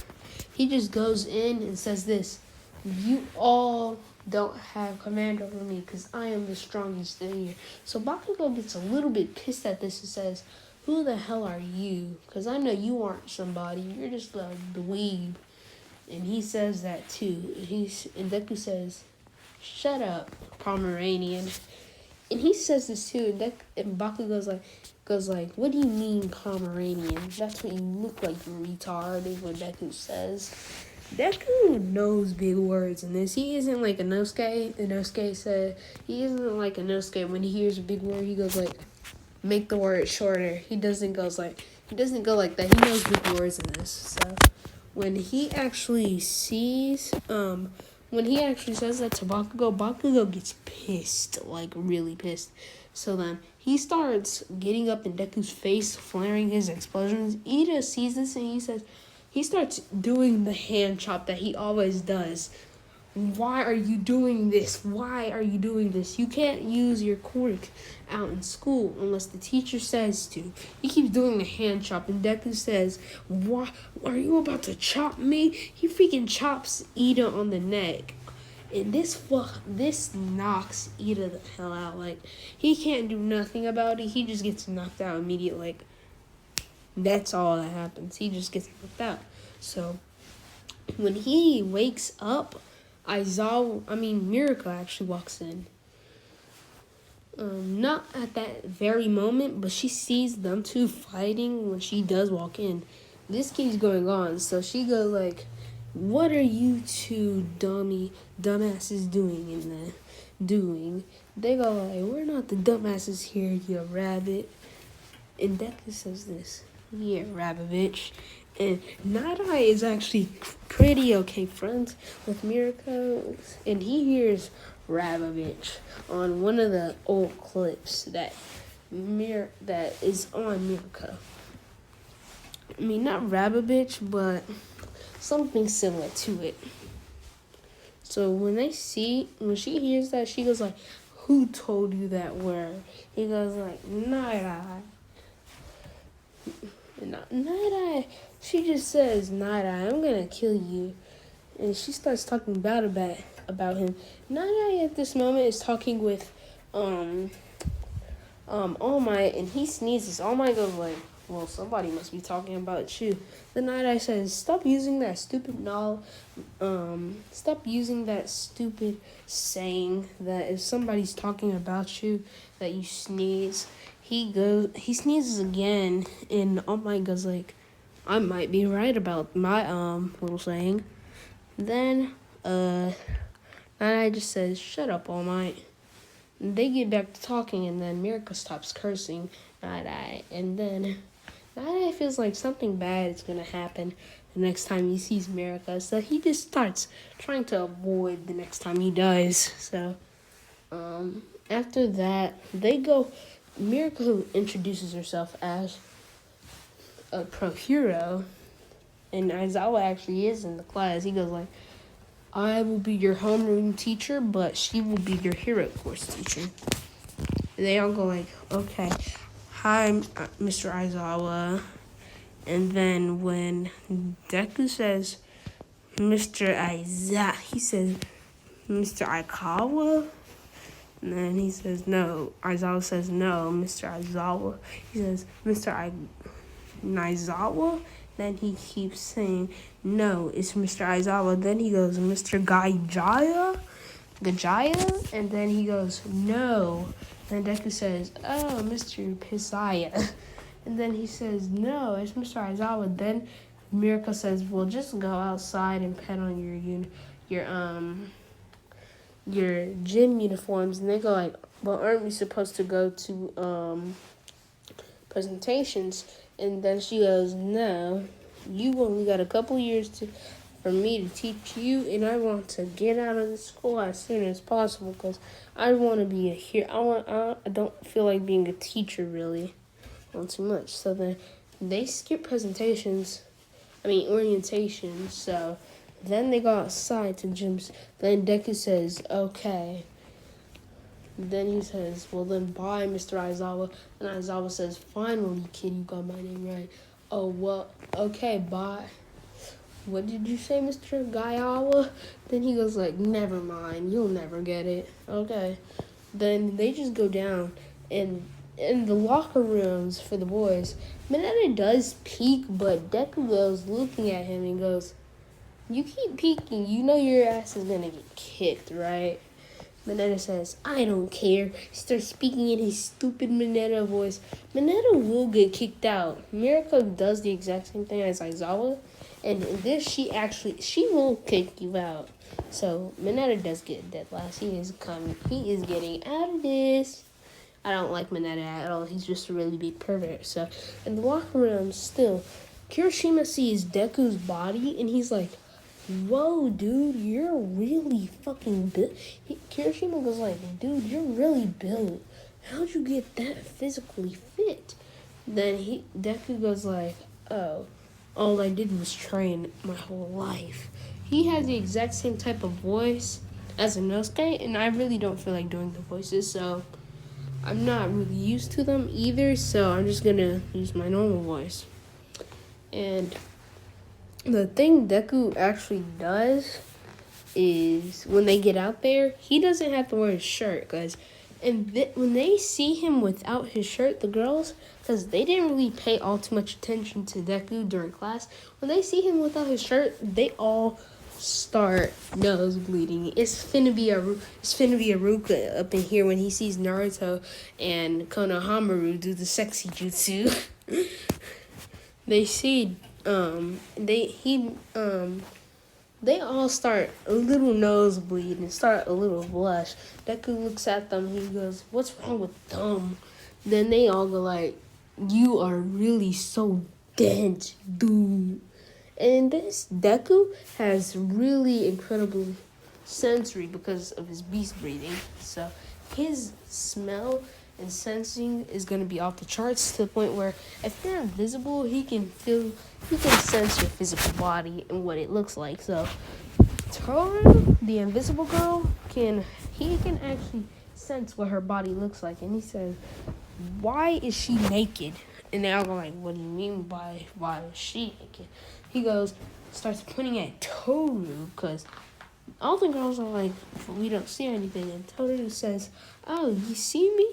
he just goes in and says this, you all don't have command over me because I am the strongest in here. So Bakugo gets a little bit pissed at this and says, who the hell are you? Because I know you aren't somebody. You're just a dweeb. And he says that too. And Deku says, shut up, Pomeranian. And he says this too. And Bakugo goes like, what do you mean, Pomeranian? That's what you look like, you retard, is what Deku says. Deku knows big words in this. He isn't like Inosuke. Inosuke said, he isn't like Inosuke. When he hears a big word, he goes like, make the word shorter. He doesn't go like that. He knows big words in this. So when he actually says that to Bakugo, Bakugo gets pissed, like really pissed. So then he starts getting up in Deku's face, flaring his explosions. Ida sees this and he says, he starts doing the hand chop that he always does. Why are you doing this? Why are you doing this? You can't use your quirk out in school unless the teacher says to. He keeps doing the hand chop, and Deku says, "Why are you about to chop me?" He freaking chops Ida on the neck. And this knocks Ida the hell out. Like, he can't do nothing about it. He just gets knocked out immediately. Like, that's all that happens. He just gets knocked out. So, when he wakes up, Mirako actually walks in. Not at that very moment, but she sees them two fighting when she does walk in. This keeps going on, so she goes like, "What are you two dumbasses doing?" They go like, "We're not the dumbasses here, you rabbit." And Deku says this, "Yeah, rabbit bitch." And Night Eye is actually pretty okay friends with Mirako, and he hears rabbit bitch on one of the old clips that is on Mirako. I mean, not rabbit bitch, but something similar to it. So when she hears that, she goes like, "Who told you that word?" He goes like, "Night Eye." Night Eye. She just says, "Night Eye, I'm gonna kill you," and she starts talking bad about him. Night Eye at this moment is talking with All Might, and he sneezes. All Might goes like, "Well, somebody must be talking about you." The Night Eye says, "Stop using that stupid stop using that stupid saying that if somebody's talking about you, that you sneeze." He sneezes again, and All Might goes like, "I might be right about my little saying." Then Night Eye just says, "Shut up, All Might." They get back to talking, and then Mirako stops cursing Night Eye, and then Night Eye feels like something bad is gonna happen the next time he sees Mirako, so he just starts trying to avoid the next time he does. So after that, Mirako introduces herself as a pro hero, and Aizawa actually is in the class. He goes like, "I will be your homeroom teacher, but she will be your hero course teacher." And they all go like, "Okay, hi, Mr. Aizawa." And then when Deku says Mr. he says Mr. Aikawa. And then he says no. Aizawa says no, Mr. Aizawa. He says Mr. Aizawa. Then he keeps saying no, it's Mr. Aizawa. Then he goes Mr. Gajaya, and then he goes no. Then Deku says, "Oh, Mr. Pisaya." And then he says, "No, it's Mr. Aizawa." Then Mirako says, "Well, just go outside and pet on your gym uniforms." And they go like, "Well, aren't we supposed to go to presentations?" And then she goes, "No, you only got a couple years for me to teach you, and I want to get out of the school as soon as possible because I want to be a hero. I don't feel like being a teacher really, not too much." So then they skip orientation. So then they go outside to gyms. Then Deku says, "Okay." Then he says, "Well, then bye, Mr. Aizawa." And Aizawa says, "Finally, kid, you got my name right." "Oh, well, okay, bye." "What did you say, Mr. Gayawa?" Then he goes like, "Never mind, you'll never get it." Okay. Then they just go down, and in the locker rooms for the boys, Mineta does peek, but Deku goes looking at him and goes, "You keep peeking, you know your ass is gonna get kicked, right?" Mineta says, "I don't care." He starts speaking in his stupid Mineta voice. Mineta will get kicked out. Mirako does the exact same thing as Aizawa, and in this she will kick you out. So Mineta does get dead last. He is getting out of this. I don't like Mineta at all. He's just a really big pervert. So in the locker room still, Kirishima sees Deku's body and he's like, "Whoa, dude, you're really fucking built." Kirishima goes like, "Dude, you're really built. How'd you get that physically fit?" Then Deku goes like, "Oh, all I did was train my whole life. He has the exact same type of voice as Inosuke, and I really don't feel like doing the voices, so I'm not really used to them either, so I'm just gonna use my normal voice. And the thing Deku actually does is when they get out there, he doesn't have to wear his shirt, because when they see him without his shirt, the girls, because they didn't really pay all too much attention to Deku during class, when they see him without his shirt, they all start nose bleeding. It's finna be a Ruka up in here when he sees Naruto and Konohamaru do the sexy jutsu. They see they all start a little nosebleed and start a little blush. Deku looks at them, he goes, "What's wrong with them?" Then they all go like, "You are really so dense, dude." And this Deku has really incredible sensory because of his beast breathing. So his smell and sensing is going to be off the charts, to the point where if you're invisible, he can sense your physical body and what it looks like. So Toru, the invisible girl, can actually sense what her body looks like, and he says, "Why is she naked?" And they all go like, "What do you mean by why is she naked?" He starts pointing at Toru, because all the girls are like, "We don't see anything." And Toru says, "Oh, you see me?"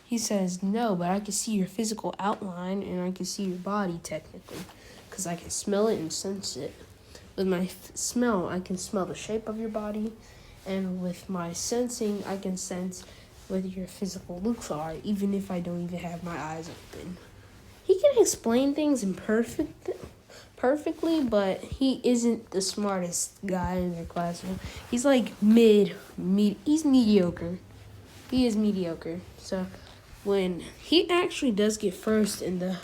He says, "No, but I can see your physical outline, and I can see your body technically, because I can smell it and sense it. With my smell, I can smell the shape of your body, and with my sensing, I can sense what your physical looks are, even if I don't even have my eyes open." He can explain things perfectly, but he isn't the smartest guy in their classroom. He's like he's mediocre. He is mediocre. So when he actually does get first in the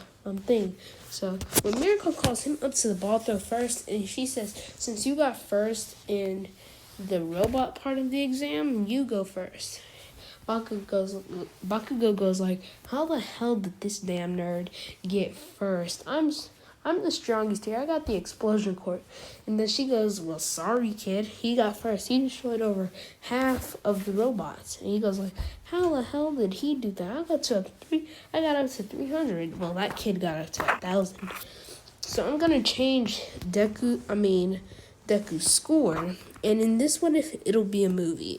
thing, so when Miracle calls him up to the ball throw first, and she says, "Since you got first in the robot part of the exam, you go first." Bakugo goes like, "How the hell did this damn nerd get first? I'm the strongest here. I got the explosion core." And then she goes, "Well, sorry, kid. He got first. He destroyed over half of the robots." And he goes like, "How the hell did he do that? I got up to 300. Well, that kid got up to 1,000. So I'm gonna change Deku's score. And in this one, if it'll be a movie.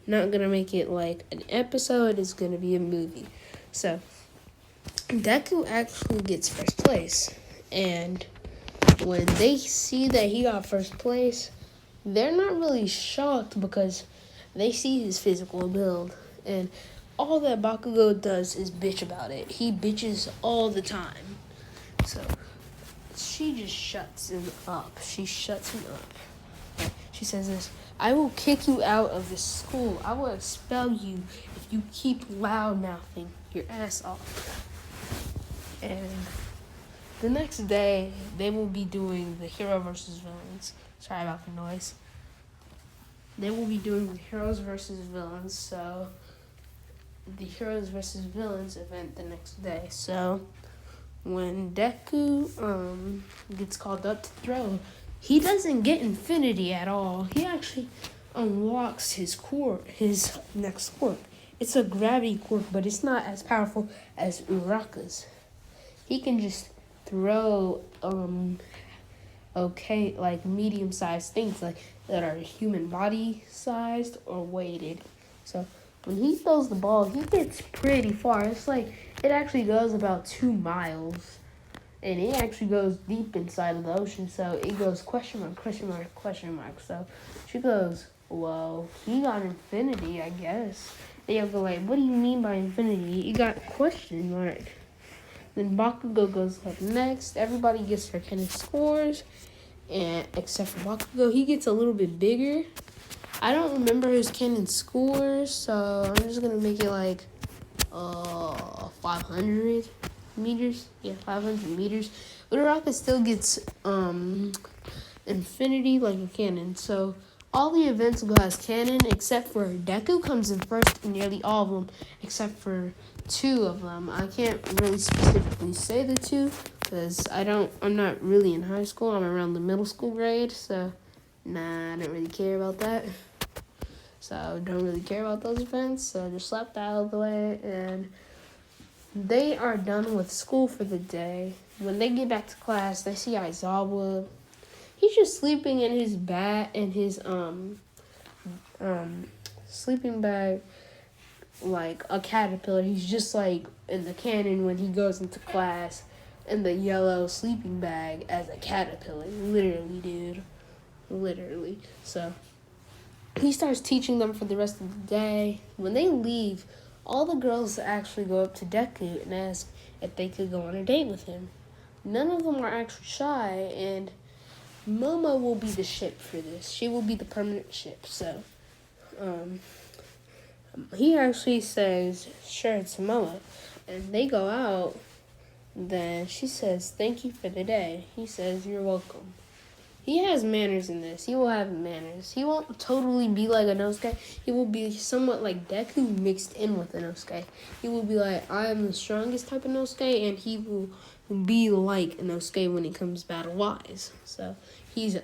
Not gonna make it like an episode. It's gonna be a movie. So Deku actually gets first place, and when they see that he got first place, they're not really shocked, because they see his physical build, and all that Bakugo does is bitch about it. He bitches all the time. So she just shuts him up. She says this: "I will kick you out of this school. I will expel you if you keep loud-mouthing your ass off." And the next day, they will be doing the hero versus villains. Sorry about the noise. They will be doing the heroes versus villains. So the heroes versus villains event the next day. So when Deku gets called up to throw, he doesn't get infinity at all. He actually unlocks his next quirk. It's a gravity quirk, but it's not as powerful as Uraka's. He can just throw like medium-sized things like that are human body sized or weighted. So when he throws the ball, he gets pretty far. It's like it actually goes about 2 miles. And it actually goes deep inside of the ocean, so it goes question mark, question mark, question mark. So she goes, "Whoa, he got infinity, I guess." They go like, "What do you mean by infinity? You got question mark." Then Bakugo goes up next. Everybody gets their kind of scores, and except for Bakugo, he gets a little bit bigger. I don't remember his canon scores, so I'm just gonna make it like 500 meters. Yeah, 500 meters. Uraraka still gets infinity like a cannon. So all the events go as canon, except for Deku comes in first in nearly all of them, except for 2 of them. I can't really specifically say the 2, because I'm not really in high school. I'm around the middle school grade, so nah, I don't really care about that. So I don't really care about those events, so just slap that out of the way, and they are done with school for the day. When they get back to class, they see Aizawa. He's just sleeping in his sleeping bag like a caterpillar. He's just like in the canon when he goes into class in the yellow sleeping bag as a caterpillar. Literally, dude. Literally. So he starts teaching them for the rest of the day. When they leave, all the girls actually go up to Deku and ask if they could go on a date with him. None of them are actually shy, and Momo will be the ship for this. She will be the permanent ship. So, he actually says, sure, it's Momo. And they go out. Then she says, thank you for the day. He says, you're welcome. He has manners in this. He will have manners. He won't totally be like Inosuke. He will be somewhat like Deku mixed in with Inosuke. He will be like, I am the strongest type of Inosuke, and he will be like Inosuke when it comes battle-wise. So he's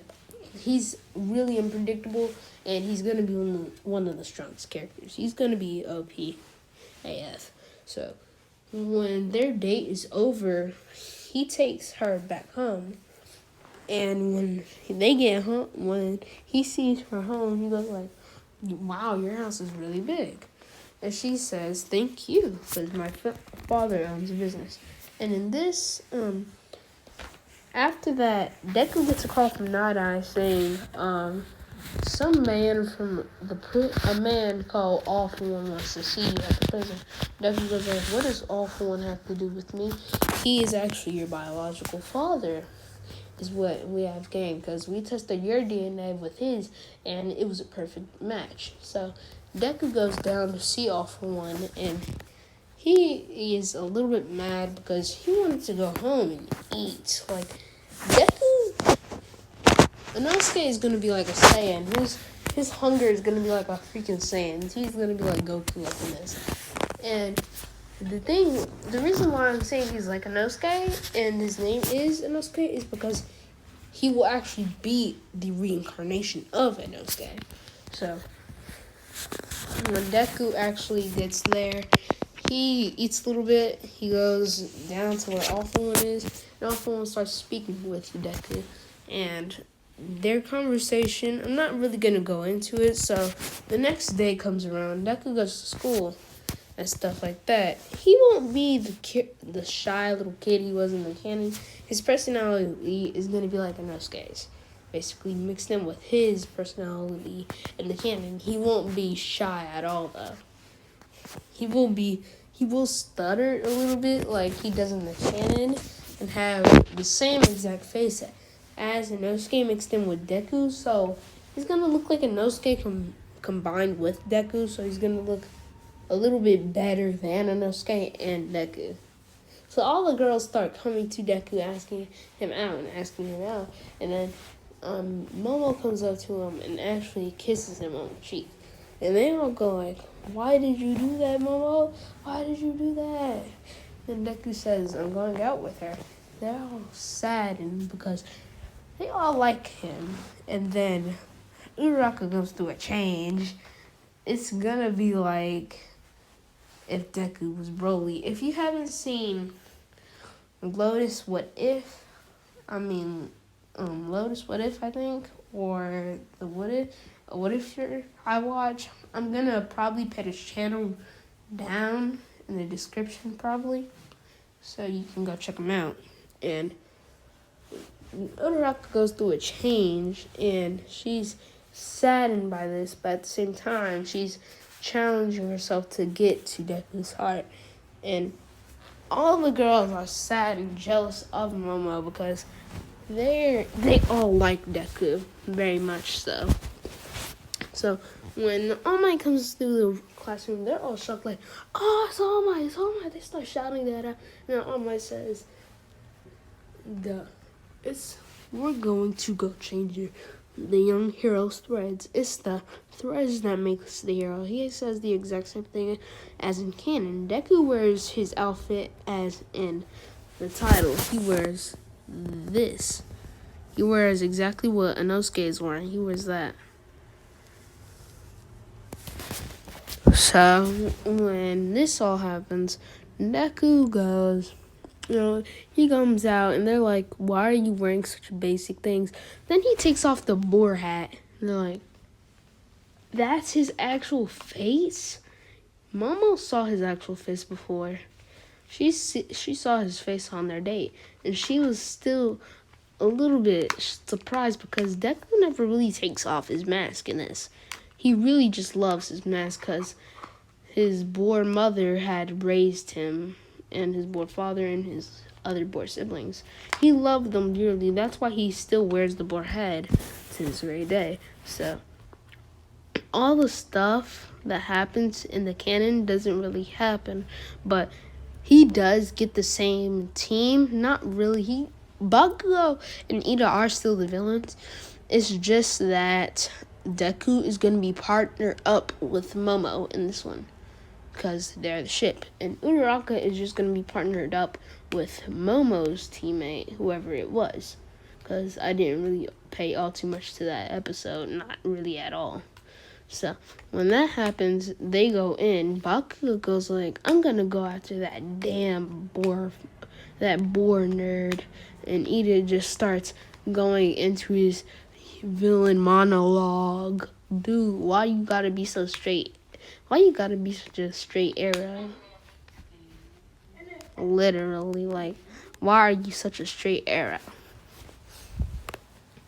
really unpredictable, and he's going to be one of the strongest characters. He's going to be OP AF. So when their date is over, he takes her back home. And when they get home, when he sees her home, he goes like, wow, your house is really big. And she says, thank you, because my father owns a business. And in this, after that, Deku gets a call from Night saying, some man from a man called All For One wants to see you at the prison. Deku goes like, what does All For One have to do with me? He is actually your biological father, is what we have gained, because we tested your DNA with his, and it was a perfect match. So Deku goes down to see All For One, and he is a little bit mad because he wanted to go home and eat. Like, Deku, Inosuke is going to be like a Saiyan. His hunger is going to be like a freaking Saiyan. He's going to be like Goku up in this. And the reason why I'm saying he's like Inosuke and his name is Inosuke is because he will actually be the reincarnation of Inosuke. So when Deku actually gets there, he eats a little bit. He goes down to where All For One is, and All For One starts speaking with Deku. And their conversation, I'm not really going to go into it. So the next day comes around, Deku goes to school and stuff like that. He won't be the shy little kid he was in the canon. His personality is going to be like Inosuke's, basically mixed in with his personality in the canon. He won't be shy at all, though. He will stutter a little bit like he does in the canon and have the same exact face as Inosuke mixed in with Deku. So he's going to look like Inosuke combined with Deku. So he's going to look a little bit better than Inosuke and Deku. So all the girls start coming to Deku, asking him out. And then Momo comes up to him and actually kisses him on the cheek. And they all go like, why did you do that, Momo? Why did you do that? And Deku says, I'm going out with her. They're all saddened because they all like him. And then Uraraka goes through a change. It's gonna be like if Deku was Broly. If you haven't seen Lotus What If, Lotus What If, I think, or the What If I watch, I'm gonna probably put his channel down in the description probably, so you can go check him out. And Uraraka goes through a change, and she's saddened by this, but at the same time, she's challenging herself to get to Deku's heart. And all the girls are sad and jealous of Momo because they all like Deku very much so. So when All Might comes through the classroom, they're all shocked like, oh, it's All Might, it's All Might. They start shouting that out. And All Might says, we're going to go change the young hero's threads. It's the threads that makes the hero. He says the exact same thing as in canon. Deku wears his outfit as in the title, he wears this. He wears exactly what Inosuke is wearing. He wears that. So when this all happens, Deku goes, he comes out and they're like, why are you wearing such basic things? Then he takes off the boar hat. And they're like, that's his actual face? Momo saw his actual face before. She saw his face on their date. And she was still a little bit surprised because Deku never really takes off his mask in this. He really just loves his mask because his boar mother had raised him, and his boar father and his other boar siblings. He loved them dearly. That's why he still wears the boar head to this very day. So all the stuff that happens in the canon doesn't really happen, but he does get the same team. Not really. Bakugo and Ida are still the villains. It's just that Deku is going to be partnered up with Momo in this one because they're the ship. And Uraraka is just going to be partnered up with Momo's teammate, whoever it was. Because I didn't really pay all too much to that episode. Not really at all. So when that happens, they go in. Bakugo goes like, I'm going to go after that damn boar nerd. And Ida just starts going into his villain monologue. Dude, why you gotta be so straight? Why you gotta be such a straight arrow? Literally, like, why are you such a straight arrow?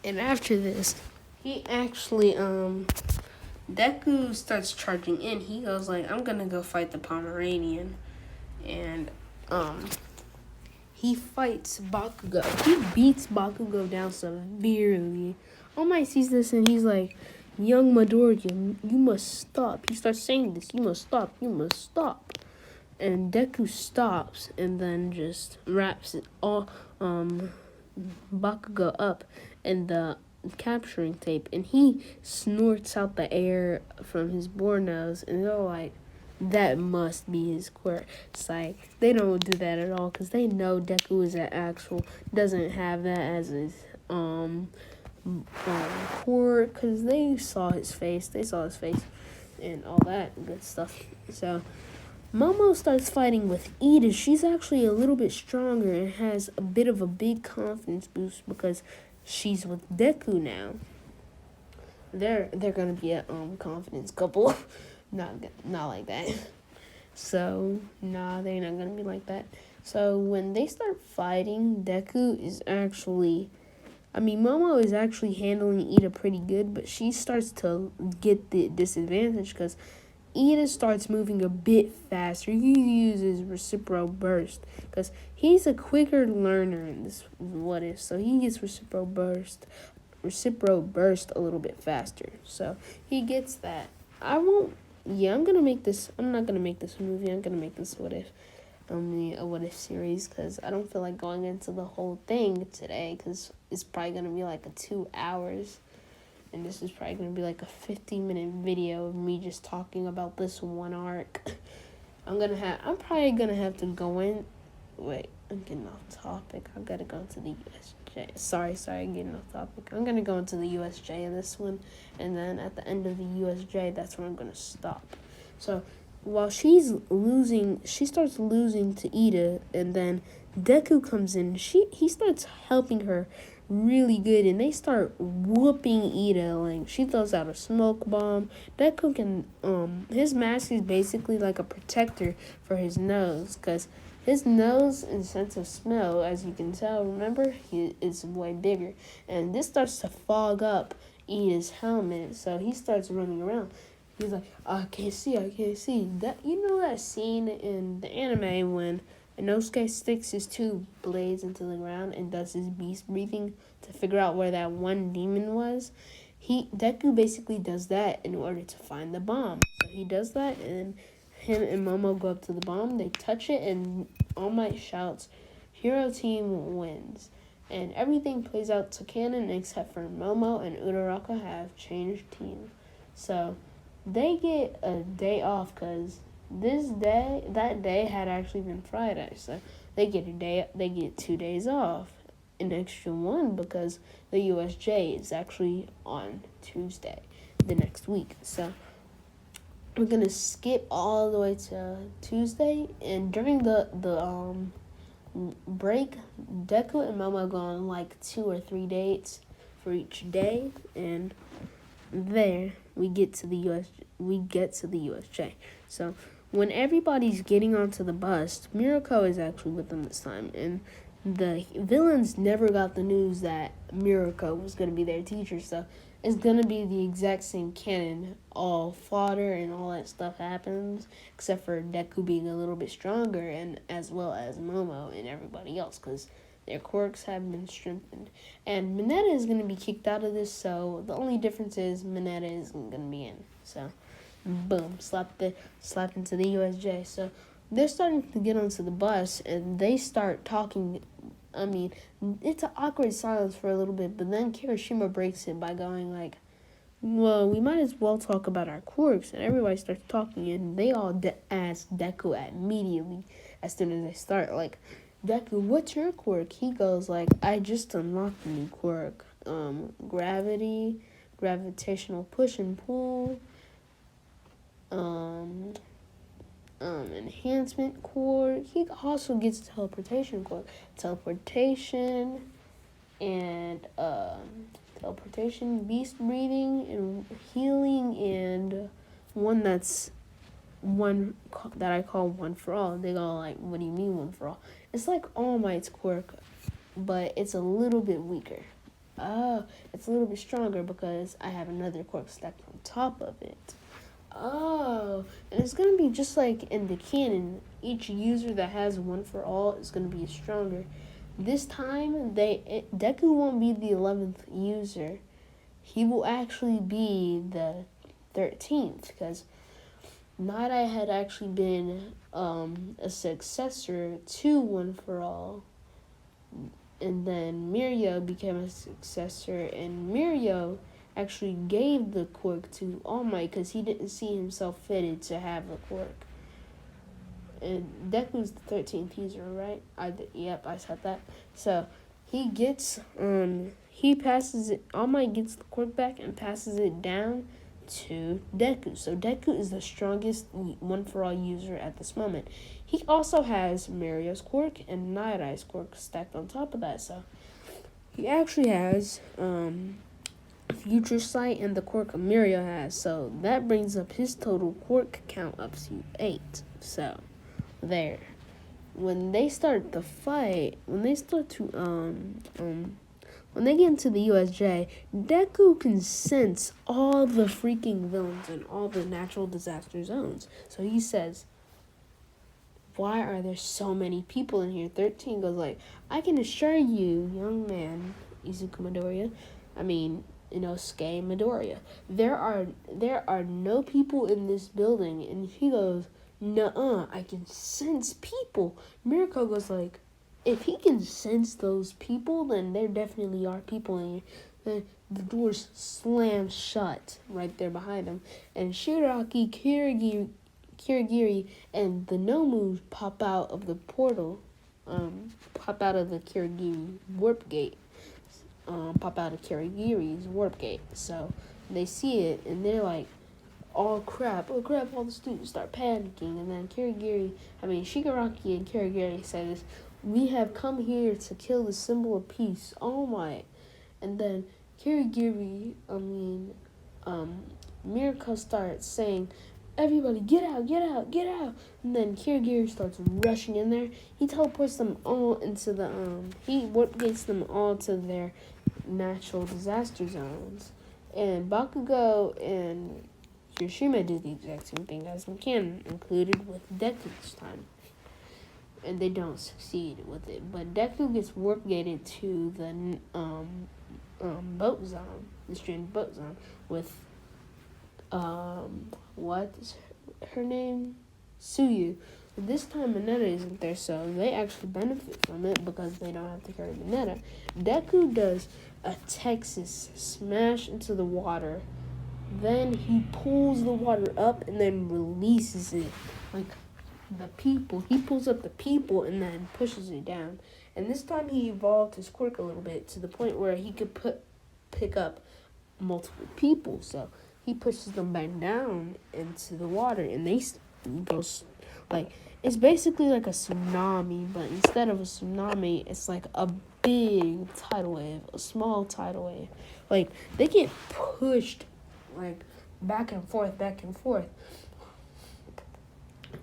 And after this, he actually, Deku starts charging in. He goes like, I'm gonna go fight the Pomeranian. And, he fights Bakugo. He beats Bakugo down severely. All Might sees this and he's like, young Midoriya, you must stop. He starts saying this, you must stop, you must stop. And Deku stops and then just wraps it all, Bakugo up in the capturing tape. And he snorts out the air from his boar nose and they're like, that must be his quirk. It's like, they don't do that at all because they know Deku is doesn't have that as his, quirk because they saw his face and all that good stuff. So Momo starts fighting with Ida. She's actually a little bit stronger and has a bit of a big confidence boost because she's with Deku now. They're gonna be a confidence couple. Not like that. So, they're not gonna be like that. So, when they start fighting, Deku is actually... Momo is actually handling Ida pretty good, but she starts to get the disadvantage because Ida starts moving a bit faster. He uses reciprocal burst because he's a quicker learner in this what if. So, he gets reciprocal burst a little bit faster. So, he gets that. I'm not gonna make this a movie. I'm gonna make this a what if series because I don't feel like going into the whole thing today because it's probably gonna be like 2 hours, and this is probably gonna be like a 15-minute video of me just talking about this one arc. I'm probably gonna have to go in. Wait, I'm getting off topic. I've got to go into the USJ. Sorry, getting off topic. I'm going to go into the USJ in this one, and then at the end of the USJ, that's where I'm going to stop. So, while she starts losing to Ida, and then Deku comes in. He starts helping her really good, and they start whooping Ida. Like, she throws out a smoke bomb. Deku can, his mask is basically like a protector for his nose, because his nose and sense of smell, as you can tell, remember, is way bigger. And this starts to fog up Ida's helmet, so he starts running around. He's like, I can't see. That, that scene in the anime when Inosuke sticks his two blades into the ground and does his beast breathing to figure out where that one demon was? Deku basically does that in order to find the bomb. So he does that, and him and Momo go up to the bomb, they touch it, and All Might shouts, Hero Team wins. And everything plays out to canon except for Momo and Uraraka have changed teams. So they get a day off because that day had actually been Friday. So they get 2 days off, an extra one because the USJ is actually on Tuesday the next week. So we're gonna skip all the way to Tuesday, and during the break, Deku and Momo go on like 2 or 3 dates for each day, and there we get to the USJ. So when everybody's getting onto the bus, Mirako is actually with them this time, and the villains never got the news that Mirako was going to be their teacher, so it's going to be the exact same canon. All fodder and all that stuff happens, except for Deku being a little bit stronger, and as well as Momo and everybody else, because their quirks have been strengthened. And Mineta is going to be kicked out of this, so the only difference is Mineta isn't going to be in. So, boom, slap into the USJ. So, they're starting to get onto the bus, and they start talking. I mean, it's an awkward silence for a little bit, but then Kirishima breaks it by going like, well, we might as well talk about our quirks. And everybody starts talking, and they all ask Deku immediately as soon as they start. Like, Deku, what's your quirk? He goes like, I just unlocked a new quirk. Gravity, gravitational push and pull, enhancement quirk. He also gets teleportation quirk. Teleportation and beast breathing, and healing, and one that I call one for all. They go like, what do you mean one for all? It's like All Might's quirk, but it's a little bit weaker. It's a little bit stronger because I have another quirk stacked on top of it. And it's gonna be just like in the canon. Each user that has one for all is gonna be stronger. This time, Deku won't be the 11th user. He will actually be the 13th, because Night Eye had actually been a successor to One for All, and then Mirio became a successor, and Mirio actually gave the quirk to All Might because he didn't see himself fitted to have the quirk. And Deku's the 13th user, right? Yep, I said that. So he gets he passes it. All Might gets the quirk back and passes it down to Deku. So Deku is the strongest One for All user at this moment. He also has Mario's quirk and Night Eye's quirk stacked on top of that. So he actually has Future Sight and the quirk Mirio has. So that brings up his total quirk count up to 8. So there. When they start the fight, when they get into the USJ, Deku can sense all the freaking villains and all the natural disaster zones. So he says, why are there so many people in here? 13 goes like, I can assure you, young man, Inosuke Midoriya, there are no people in this building. And he goes, nuh-uh, I can sense people. Mirako goes like, if he can sense those people, then there definitely are people in here. Then the doors slam shut right there behind him, and Shiraki, Kirigiri, and the Nomu pop out of the portal, pop out of the Kirigiri warp gate, pop out of Kirigiri's warp gate. So they see it, and they're like, oh crap, all the students start panicking, and then Shigaraki and Kirigiri says, we have come here to kill the symbol of peace, All Might. And then Mirako starts saying, everybody get out. And then Kirigiri starts rushing in there. He teleports them all into he warp gates them all to their natural disaster zones. And Bakugo and Hiroshima do the exact same thing as McCann, included with Deku this time. And they don't succeed with it. But Deku gets warp gated to the boat zone, the stranded boat zone, with what is her name? Suyu. But this time Mineta isn't there, so they actually benefit from it because they don't have to carry Mineta. Deku does a Texas smash into the water. Then he pulls the water up and then releases it. Like, the people. He pulls up the people and then pushes it down. And this time he evolved his quirk a little bit to the point where he could pick up multiple people. So he pushes them back down into the water, and they go like, it's basically like a tsunami, but instead of a tsunami, it's like a big tidal wave, a small tidal wave. Like, they get pushed like back and forth,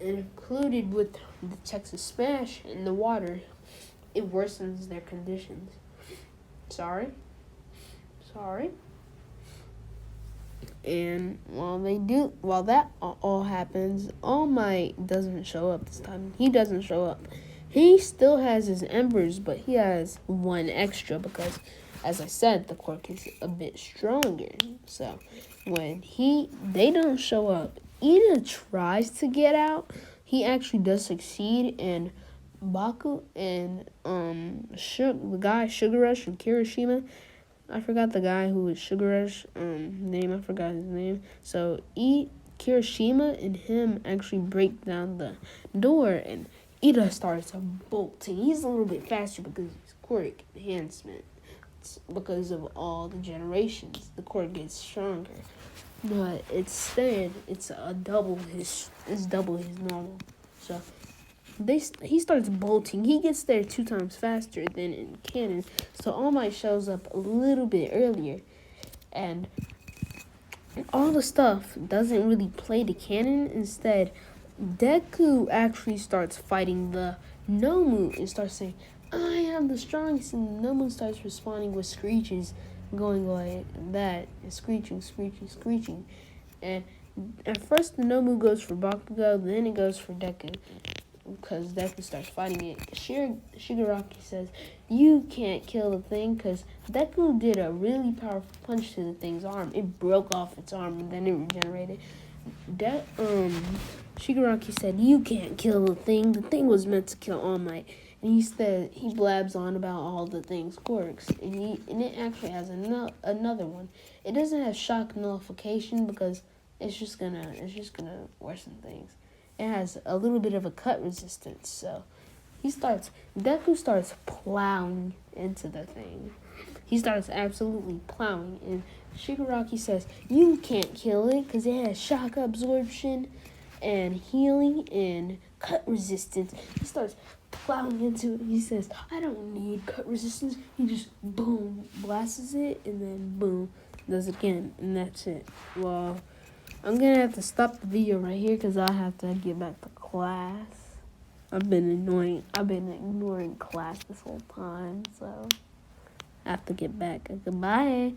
and included with the Texas Smash in the water, it worsens their conditions. Sorry. And while that all happens, All Might doesn't show up this time. He doesn't show up. He still has his embers, but he has one extra because, as I said, the quirk is a bit stronger. So when they don't show up, Ina tries to get out. He actually does succeed, and Baku and the guy Sugar Rush and Kirishima. I forgot the guy who was Sugar Rush name. I forgot his name. So Kirishima and him actually break down the door, and Ida starts bolting. He's a little bit faster because of his quirk enhancement. It's because of all the generations, the quirk gets stronger. But instead, it's double his normal. So he starts bolting. He gets there 2 times faster than in canon. So All Might shows up a little bit earlier, and all the stuff doesn't really play to canon. Instead, Deku actually starts fighting the Nomu and starts saying, "I am the strongest," and the Nomu starts responding with screeches, going like that, and screeching. And at first the Nomu goes for Bakugo, then it goes for Deku, because Deku starts fighting it. Shigaraki says, "You can't kill the thing," because Deku did a really powerful punch to the thing's arm. It broke off its arm and then it regenerated. Shigaraki said, "You can't kill the thing. The thing was meant to kill All Might." And he blabs on about all the thing's quirks, and it actually has another one. It doesn't have shock nullification because it's just gonna worsen things. It has a little bit of a cut resistance, so Deku starts plowing into the thing. He starts absolutely plowing, and Shigaraki says, "You can't kill it because it has shock absorption and healing and cut resistance." He starts plowing into it. He says, "I don't need cut resistance." He just boom blasts it, and then boom does it again, and that's it. Well, I'm gonna have to stop the video right here because I have to get back to class. I've been ignoring class this whole time, so I have to get back. Goodbye.